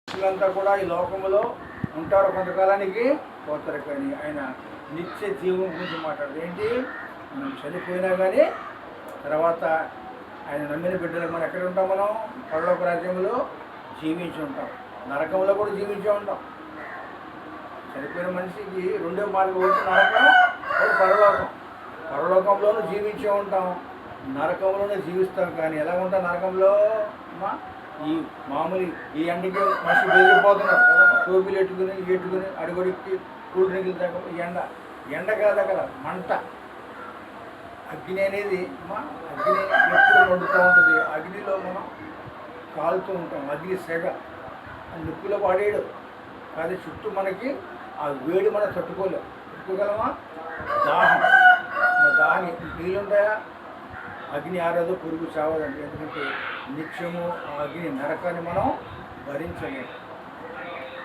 మనుషులంతా కూడా ఈ లోకములో ఉంటారు, కొంతకాలానికి పోతారు. కానీ ఆయన నిత్య జీవం గురించి మాట్లాడదు. ఏంటి, మనం చనిపోయినా కానీ తర్వాత ఆయన నమ్మిన బిడ్డలు మనం ఎక్కడ ఉంటాం? మనం పరలోక రాజ్యంలో జీవించి ఉంటాం, నరకంలో కూడా జీవించి ఉంటాం. చనిపోయిన మనిషికి రెండో మార్గం, ఒకటి నరకం, ఒకటి పరలోకం. పరలోకంలోనూ జీవించే ఉంటాం, నరకంలోనే జీవిస్తాం. కానీ ఎలా ఉంటాం నరకంలో? ఈ మామూలు ఈ ఎండకి మనిషి బెదిరిపోతున్నారు, టోపీలు ఎట్టుకుని అడుగొడికి కూల్ డ్రింకులు తాగడం. ఎండ కాదు, అక్కడ మంట, అగ్ని అనేది అగ్ని ఎప్పుడు వండుతూ ఉంటుంది. అగ్నిలో మనం కాలుతూ ఉంటాం, అగ్ని సెగ నిప్పులో పడేయడు కానీ చుట్టూ మనకి ఆ వేడి మనం తట్టుకోగలమా? దాహం నీళ్ళుంటాయా? అగ్ని ఆరదు, పురుగు చావదండి. ఎందుకంటే నిత్యము ఆ అగ్ని నరకాన్ని మనం భరించలేము.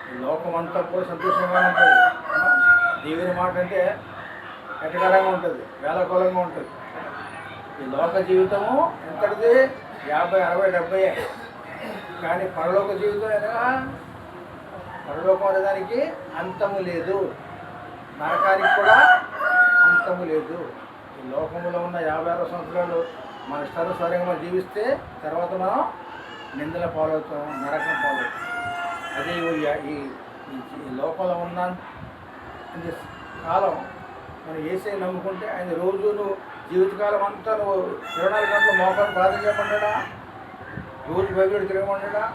ఈ లోకం అంతా కూడా సంతోషంగా ఉంటుంది. దేవుని మాట అంటే ఎటకరంగా ఉంటుంది, వేలకోలంగా ఉంటుంది. ఈ లోక జీవితము ఎంతటిది? 50, 60, 70. కానీ పరలోక జీవితం ఎనగా పరలోకం అనే దానికి అంతము లేదు, నరకానికి కూడా అంతము లేదు. ఈ లోకంలో ఉన్న 50-60 సంవత్సరాలు మన ఇష్టానుసారంగా జీవిస్తే తర్వాత మనం నిందల పాలవుతాం, నరకం పాలవుతాం. అదే ఈ లోకంలో ఉన్న కాలం మనం ఏసై నమ్ముకుంటే ఆయన రోజు నువ్వు జీవితకాలం అంతా నువ్వు 24 గంటలు మోకాలు ప్రార్థన చేయమన్నాడా? రోజు బైబిల్ తిరగమన్నాడా?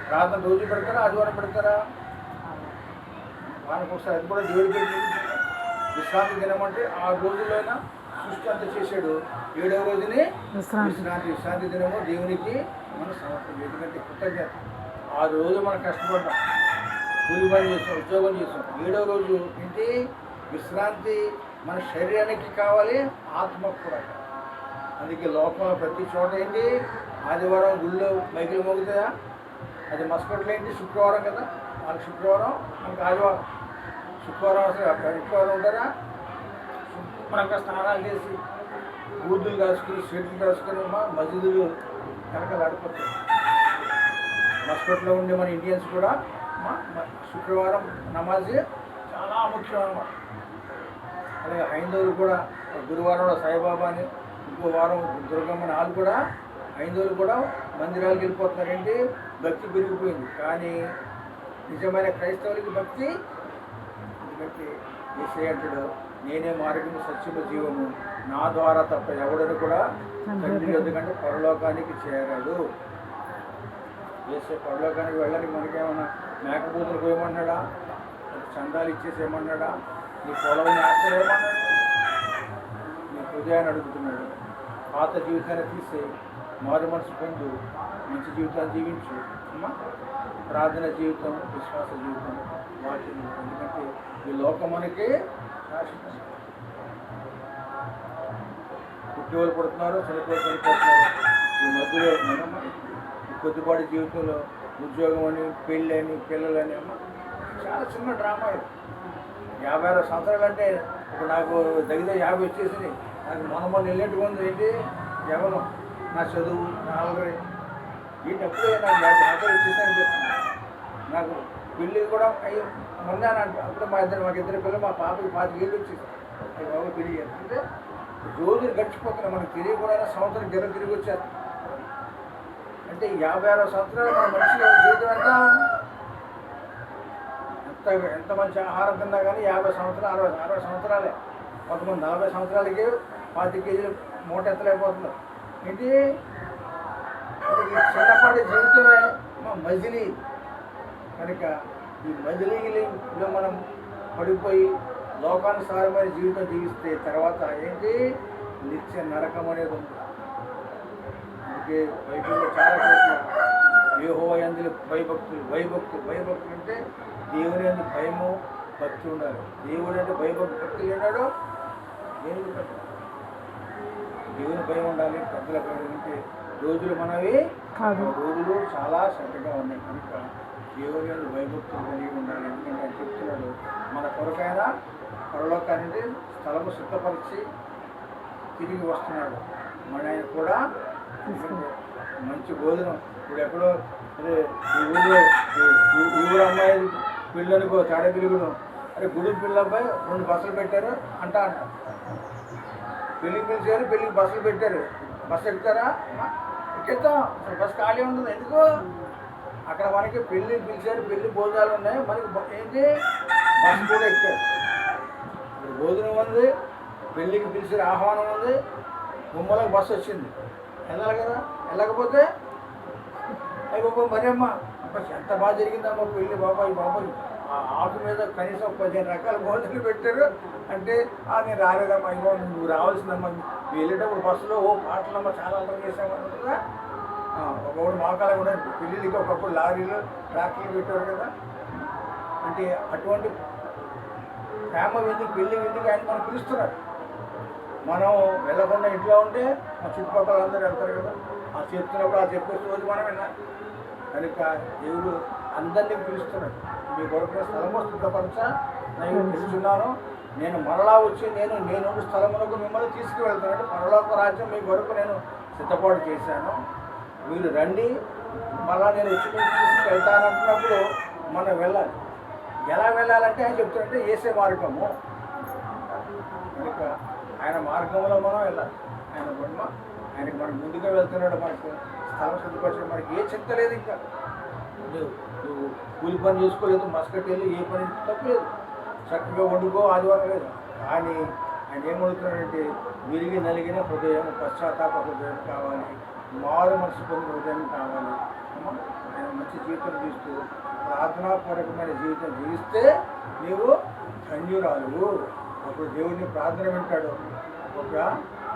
ప్రార్థన రోజు పెడతారా, ఆదివారం పెడతారా? వారికి ఒకసారి అది కూడా దేవుడి పెట్టి విశ్రాంతి దినమంటే ఆ రోజులైనా సృష్టి అంతా చేశాడు, 7వ రోజుని విశ్రాంతి దినము దేవునికి మనం సమర్పణ. ఎందుకంటే కృతజ్ఞత. 6 రోజులు మనం కష్టపడ్డాం, కూలి పని చేస్తాం, ఉద్యోగం చేస్తాం. 7వ రోజు ఏంటి? విశ్రాంతి. మన శరీరానికి కావాలి, ఆత్మకు కూడా. అందుకే లోకంలో ప్రతి చోట ఏంటి? ఆదివారం గుళ్ళో మైకులు మోగుతాయా? అది మస్కట్లో ఏంటి? శుక్రవారం కదా, మనకు శుక్రవారం, మనకు ఆదివారం. శుక్రవారం ఉంటారా? శుభ్రంగా స్నానాలు చేసి ఊదులు కాసుకుని స్వీట్లు కాసుకుని మసీదులు కనకలాడిపోతాయి. మస్కట్లో ఉండే మన ఇండియన్స్ కూడా శుక్రవారం నమాజ్ చాలా ముఖ్యం అన్నమాట. అలాగే హైందవులు కూడా గురువారం సాయిబాబా అని, ఇంకో వారం దుర్గమ్మని, వాళ్ళు కూడా హైందవులు కూడా మందిరాలకు వెళ్ళిపోతున్నారు. ఏంటి? భక్తి పెరిగిపోయింది. కానీ నిజమైన క్రైస్తవులకి భక్తి, ఎందుకంటే యేసయ్య అంటాడు, నేనే మార్గము సత్యము జీవము, నా ద్వారా తప్ప ఎవడని కూడా తండ్రి ఎందుకంటే పరలోకానికి చేరాడు. యేసయ్య పరలోకానికి వెళ్ళడానికి మనకేమన్నా మేకపోతులు పోయమన్నాడా? చందాలు ఇచ్చేసేయమన్నాడా? నీ పొలం ఆశ్రయమన్నాడు? నీ హృదయాన్ని అడుగుతున్నాడు. పాత జీవితాన్ని తీసే మారు మనసు పొందు, మంచి జీవితాన్ని జీవించు అమ్మా. ప్రార్థన జీవితం, విశ్వాస జీవితం, వాటిని. ఎందుకంటే ఈ లోకం మనకి శాశ్వతం. పుట్టివాళ్ళు పుడుతున్నారు, చనిపోతున్నారు. ఈ మధ్యలో కొద్దిపాటి జీవితంలో ఉద్యోగం అని, పెళ్ళని, పిల్లలని అమ్మ చాలా చిన్న డ్రామా. 56 సంవత్సరాలు అంటే ఇప్పుడు నాకు దగ్గర 50 వచ్చేసింది. నాకు మొన్న వెళ్ళినట్టుగా ఉంది. ఏంటి? ఎవరు నా చదువు, నా ఆల్రెడీ ఏంటి అప్పుడే నాకు 50 సంవత్సరాలు వచ్చేసాయని చెప్తున్నాను. నాకు పెళ్ళి కూడా అయ్యి మొన్న అప్పుడు మాకు ఇద్దరు పిల్లలు, మా పాపకి 25 ఏళ్ళు వచ్చేసాయి. అది బాబు పెళ్ళి అంటే రోజులు గడిచిపోతున్నాయి, మనకు తెలియకుండా సంవత్సరం తిరిగి వచ్చారు. అంటే 56 సంవత్సరాలు మన మనిషి జీవితం ఎంత మంచి ఆహారం తిన్నా కానీ 50 సంవత్సరాలు, 60 సంవత్సరాలే. కొంతమంది 40 సంవత్సరాలకి 25 కేజీలు మూట ఎత్తలేకపోతున్నారు. ఏంటి? ఈ చిన్నపాటి జీవితమే మజిలీ. కనుక ఈ మజిలీలో మనం పడిపోయి లోకానుసారమైన జీవితం జీవిస్తే తర్వాత ఏంటి? నిత్య నరకం అనేది ఉంది. అందుకే బైబిల్లో చాలా చోట్ల యెహోవా యందు భయభక్తులు అంటే దేవుని యందు భయము, భక్తి ఉండాలి. దేవుడు అంటే భక్తి ఉన్నాడు, దేవుని భయం ఉండాలి, పెద్దల భయం ఉంటే రోజులు మనవి రోజులు చాలా శ్రద్ధగా ఉన్నాయి. కనుక దేవుని యందు భయభక్తులు కలిగి ఉండాలి. ఎందుకంటే ఆయన చెప్తున్నాడు, మన కొరకైనా పరలోకానికి స్థలము సిద్ధపరిచి తిరిగి వస్తున్నాడు. మన ఆయన కూడా మంచి భోజనం ఇప్పుడు ఎక్కడో ఈ ఊళ్ళో పిల్లలకు తేడా పిలుగుడు అరే గుడి పిల్లపై 2 బస్సులు పెట్టారు అంట పెళ్ళికి పిలిచారు, పెళ్ళికి బస్సులు పెట్టారు, బస్సు ఎక్కుతారా? ఎక్కేద్దాం, అసలు బస్సు ఖాళీ ఉండదు. ఎందుకు? అక్కడ మనకి పెళ్ళి పిలిచారు, పెళ్ళి భోజనాలు ఉన్నాయి, మనకి ఏంటి బస్సు కూడా ఎక్కారు. ఇప్పుడు భోజనం ఉంది, పెళ్ళికి పిలిచిన ఆహ్వానం ఉంది, గుమ్మలకు బస్సు వచ్చింది, వెళ్ళాలి కదా. వెళ్ళకపోతే అయ్యి బాబా మరి అమ్మ ఎంత బాగా జరిగిందమ్మా పెళ్ళి, బాబాయ్ ఆ ఆకు మీద కనీసం 15 రకాల భోజనాలు పెట్టారు అంటే నేను రాలేదమ్మా, ఇగో నువ్వు రావాల్సిందమ్మా, నువ్వు వెళ్ళేటప్పుడు బస్సులో పాటలమ్మా చాలా అర్థం చేసామన్నట్టుగా ఒకప్పుడు మోకాల కూడా పెళ్ళిళ్ళకి ఒకప్పుడు లారీలు ట్రాక్టర్లు పెట్టారు కదా. అంటే అటువంటి ప్రేమ విందుకు పెళ్ళి విందుకు ఆయన మనం పిలుస్తున్నారు. మనం వెళ్ళకుండా ఇంట్లో ఉంటే మా చుట్టుపక్కల అందరూ వెళ్తారు కదా, ఆ చెప్తున్నప్పుడు ఆ చెప్పే రోజు మనం విన్నాం. కనుక దేవుడు అందరినీ పిలుస్తున్నాడు. మీ కొరకు స్థలము సిద్ధపరచా నేను పిలుచున్నాను, నేను మరలా వచ్చి నేను స్థలములకు మిమ్మల్ని తీసుకువెళ్తాను. పరలోక రాజ్యం మీ కొరకు నేను సిద్ధపాటు చేశాను, మీరు రండి, మళ్ళా నేను వచ్చి తీసుకువెళ్తానంటున్నప్పుడు మనం వెళ్ళాలి. ఎలా వెళ్ళాలంటే ఆయన చెప్తున్నట్టే ఏసే మార్గము. కనుక ఆయన మార్గంలో మనం వెళ్ళాలి. ఆయన బొమ్మ ఆయనకి మనం ముందుగా వెళ్తున్నాడు, మనకు స్థలం సిద్ధపరచడం, మనకి ఏ చింత లేదు. ఇంకా నువ్వు కూలి పని చేసుకోలేదు, మస్కట్టేళ్ళు ఏ పని తప్పలేదు, చక్కగా వండుకో, ఆదివారం లేదు. కానీ ఆయన ఏం వండుతున్నాడంటే విరిగి నలిగిన హృదయం, పశ్చాత్తాప హృదయం కావాలి, మారు మనసు పొందిన హృదయం కావాలి. ఆయన మంచి జీవితం జీవిస్తూ ప్రార్థనాపూర్వకమైన జీవితం జీవిస్తే నీవు ధన్యురాలు. అప్పుడు దేవుడిని ప్రార్థన వింటాడు.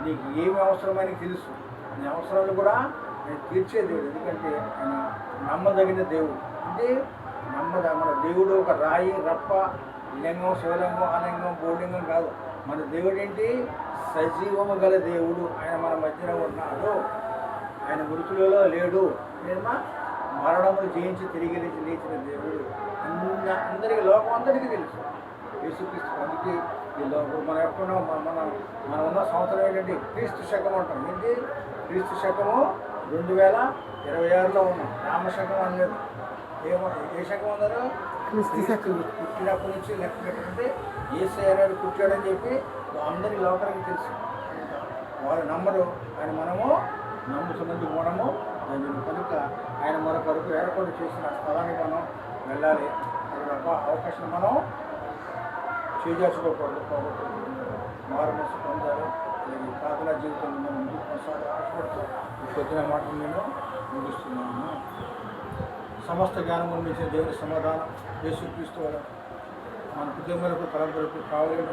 నీకు ఏమి అవసరమని తెలుసు, నీ అవసరాలు కూడా ఆయన తీర్చే దేవుడు. ఎందుకంటే ఆయన నమ్మదగిన దేవుడు. అంటే మన దేవుడు ఒక రాయి, రప్ప, లింగం, శివలింగం, ఆలింగం, భూలింగం కాదు. మన దేవుడు ఏంటి? సజీవము గల దేవుడు. ఆయన మన మధ్యలో ఉన్నాడు. ఆయన మృతులలో లేడు. ఏమా మరణములు జయించి తిరిగి లేచిన దేవుడు. అందరికీ లోకం అందరికీ తెలుసు యేసుక్రీస్తు. అందుకే ఈ లోకం మనం ఎక్కడ మనం ఉన్న సంవత్సరం ఏంటంటే క్రీస్తు శకం అంటాం. ఏంటి? క్రీస్తు శకము 2026లో ఉన్నాం. రామశకం అనలేదు. ఏ శకం అన్నారు? పుట్టినప్పటి నుంచి లెక్క పెట్టంటే ఏసయ్యనాడు పుట్టాడని చెప్పి అందరి లోకానికి తెలుసు. వాళ్ళు నమ్మరు, కానీ మనము నమ్ముతున్నందుకు మనము కనుక ఆయన మన కొరకు ఏర్పాటు చేసిన స్థలానికి మనం వెళ్ళాలి. అవకాశం మనం చేజార్చుకోకూడదు, పోగొట్టుకోకూడదు. మారు మనసు పొందాలి. అలాగే ప్రార్థనా జీవితంలో మనం ముందుకు కొనసాగి ఆశపడుతూ కొద్దిన మాటలు నేను ముగిస్తున్నాను. సమస్త జ్ఞానం అందించిన దేవుని సమాధానం యేసుక్రీస్తు వల్ల మన కుటుంబాలకు తలంపులకు కావాలని